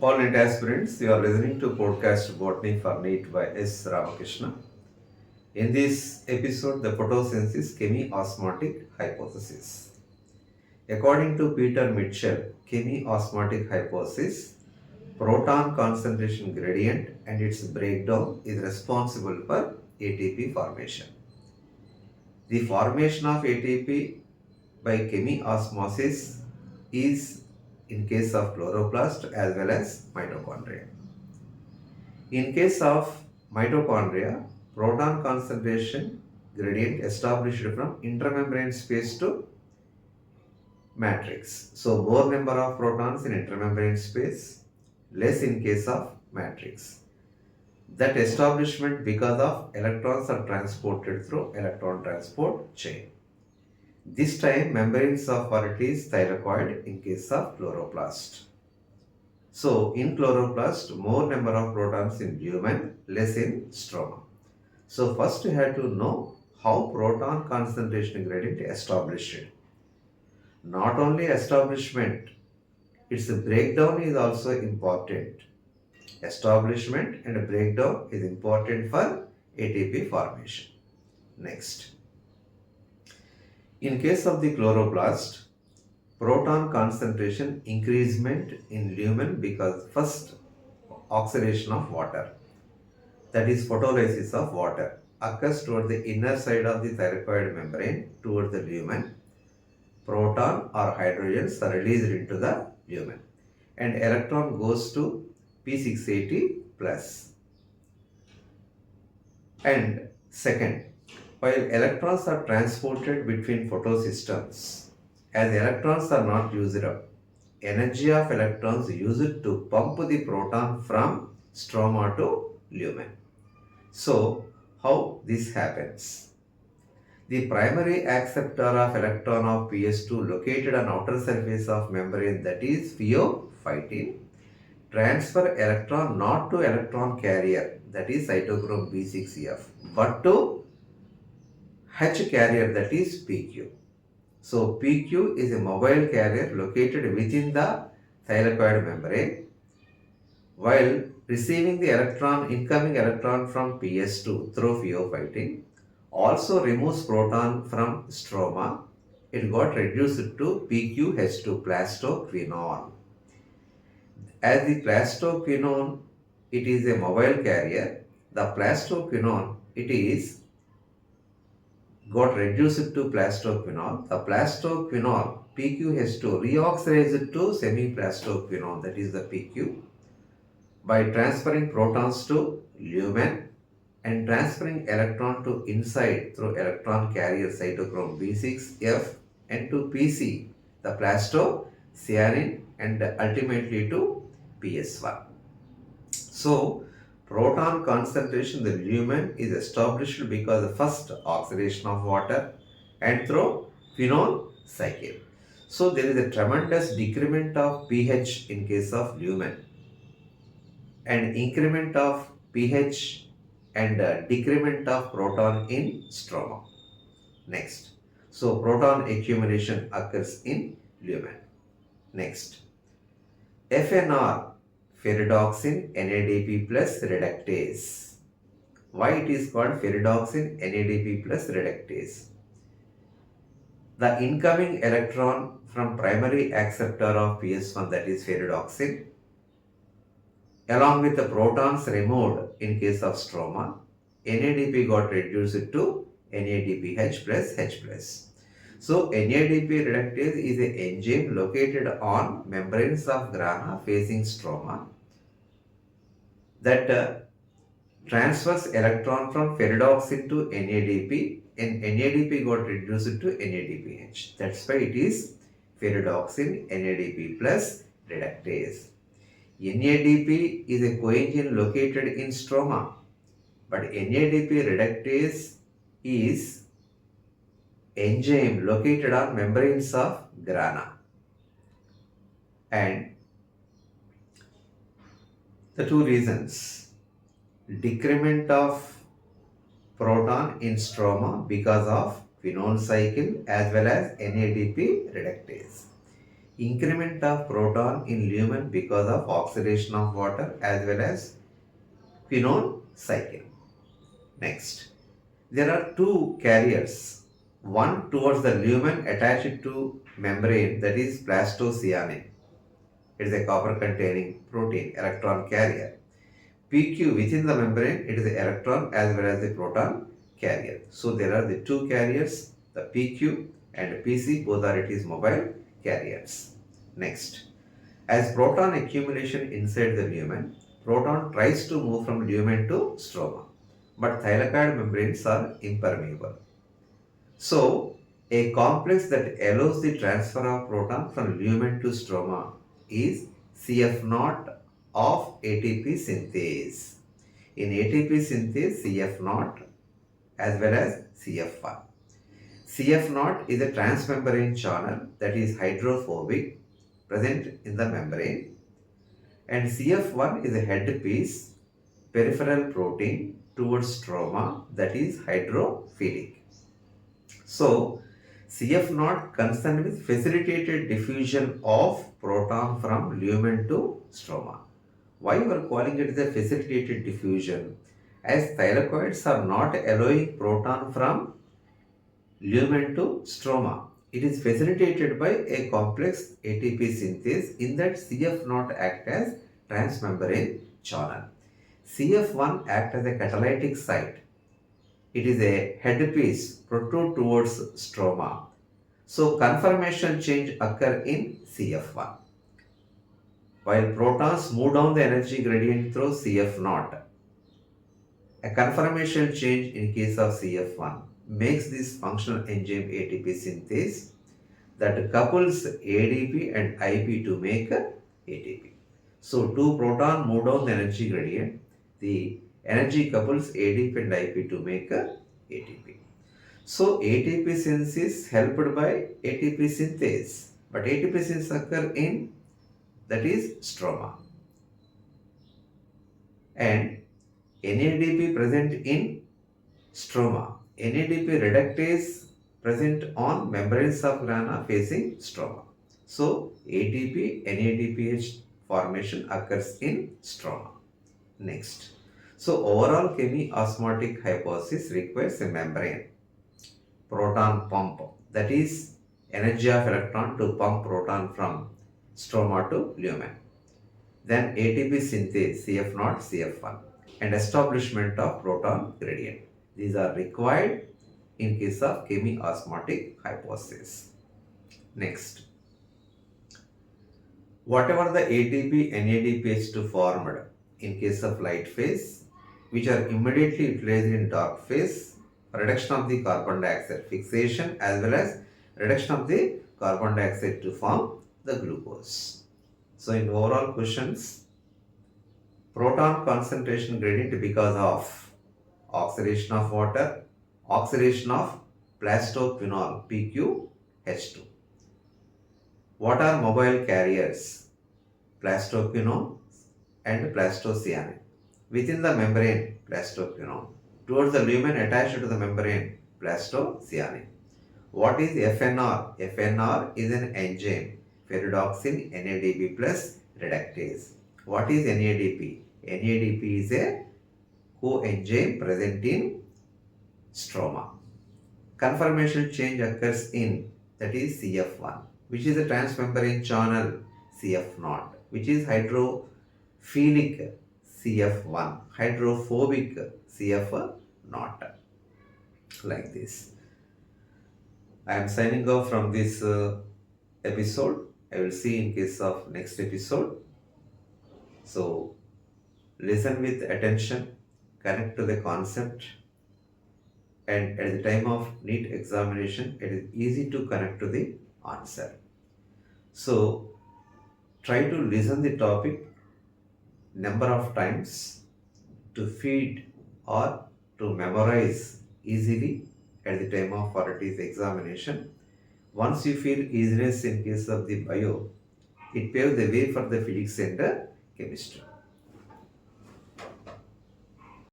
All NEET aspirants, you are listening to podcast Botany for NEET by S. Ramakrishna. In this episode, the photosynthesis-chemiosmotic hypothesis. According to Peter Mitchell, chemiosmotic hypothesis, proton concentration gradient and its breakdown is responsible for ATP formation. The formation of ATP by chemiosmosis is in case of chloroplast as well as mitochondria. In case of mitochondria, proton concentration gradient established from intramembrane space to matrix. So more number of protons in intramembrane space, less in case of matrix. That establishment because of electrons are transported through electron transport chain. This time membranes of it is thylakoid in case of chloroplast. So in chloroplast, more number of protons in lumen, less in stroma. So first you have to know how proton concentration gradient established. Not only establishment, its breakdown is also important. Establishment and breakdown is important for ATP formation. Next. In case of the chloroplast, proton concentration increasement in lumen because first oxidation of water, that is photolysis of water, occurs toward the inner side of the thylakoid membrane toward the lumen. Proton or hydrogens are released into the lumen and electron goes to P680 plus. And second, while electrons are transported between photosystems, as electrons are not used up, energy of electrons used to pump the proton from stroma to lumen. So, how this happens? The primary acceptor of electron of PS2 located on outer surface of membrane, that is pheophytin, transfer electron not to electron carrier, that is cytochrome B6F, but to H carrier, that is PQ. So PQ is a mobile carrier located within the thylakoid membrane. While receiving the incoming electron from PS2 through pheophytin, also removes proton from stroma. It got reduced to PQH2, plastoquinone. As the plastoquinone, it is a mobile carrier. The plastoquinone, it is got reduced to plastoquinol. The plastoquinol PQH2 reoxidized to semi-plastoquinone, that is the PQ, by transferring protons to lumen and transferring electron to inside through electron carrier cytochrome B6F and to PC, the plastocyanin, and ultimately to PS1. So proton concentration in the lumen is established because of first oxidation of water and through phenol cycle. So there is a tremendous decrement of pH in case of lumen and increment of pH and decrement of proton in stroma. Next. So proton accumulation occurs in lumen. Next. FNR, ferredoxin NADP plus reductase. Why it is called ferredoxin NADP plus reductase? The incoming electron from primary acceptor of PS1, that is ferredoxin, along with the protons removed in case of stroma, NADP got reduced to NADPH plus H plus. So NADP reductase is an enzyme located on membranes of grana facing stroma that transfers electron from ferredoxin to NADP, and NADP got reduced to NADPH. That's why it is ferredoxin NADP plus reductase. NADP is a coenzyme located in stroma, but NADP reductase is enzyme located on membranes of grana. And the two reasons: decrement of proton in stroma because of phenol cycle as well as NADP reductase. increment of proton in lumen because of oxidation of water as well as quinone cycle. Next, there are two carriers, one towards the lumen attached to membrane, that is plastocyanin. It is a copper containing protein electron carrier. PQ within the membrane, it is the electron as well as the proton carrier. So there are the two carriers, the PQ and PC, both are it is mobile carriers. Next, as proton accumulation inside the lumen, proton tries to move from lumen to stroma, but thylakoid membranes are impermeable. So, a complex that allows the transfer of proton from lumen to stroma is CF0 of ATP synthase. In ATP synthase, CF0 as well as CF1. CF0 is a transmembrane channel that is hydrophobic, present in the membrane, and CF1 is a headpiece peripheral protein towards stroma that is hydrophilic. So, CF0 concerned with facilitated diffusion of proton from lumen to stroma. Why we are calling it the facilitated diffusion? As thylakoids are not allowing proton from lumen to stroma. It is facilitated by a complex ATP synthase in that CF0 act as transmembrane channel. CF1 act as a catalytic site. It is a headpiece protrude towards stroma. So conformation change occur in CF1. While protons move down the energy gradient through CF0, a conformation change in case of CF1 makes this functional enzyme ATP synthase that couples ADP and IP to make ATP. So two proton move down the energy gradient. The energy couples ADP and IP to make ATP. So ATP synthesis helped by ATP synthase, but ATP synthesis occur in, that is, stroma, and NADP present in stroma. NADP reductase present on membranes of grana facing stroma. So ATP NADPH formation occurs in stroma. Next, so overall chemiosmotic hypothesis requires a membrane proton pump, that is energy of electron to pump proton from stroma to lumen. Then ATP synthase CF0 CF1 and establishment of proton gradient. These are required in case of chemiosmotic hypothesis. Next, whatever the ATP NADPH2 formed in case of light phase, which are immediately utilized in dark phase, reduction of the carbon dioxide fixation as well as reduction of the carbon dioxide to form the glucose. So in overall questions, proton concentration gradient because of oxidation of water, oxidation of plastoquinol PQH2. What are mobile carriers? Plastoquinone and plastocyanin. Within the membrane, plastoquinone. Towards the lumen attached to the membrane, plastocyanin. What is FNR? FNR is an enzyme, ferridoxin NADP plus reductase. What is NADP? NADP is a coenzyme present in stroma. Conformation change occurs in, that is CF1, which is a transmembrane channel CF0, which is hydrophilic CF1, hydrophobic CF0, like this. I am signing off from this episode. I will see in case of next episode. So listen with attention, connect to the concept, and at the time of NEET examination, it is easy to connect to the answer. So try to listen the topic number of times to feed or to memorize easily at the time of what it is examination. Once you feel easiness in case of the bio, it paves the way for the physics and the chemistry.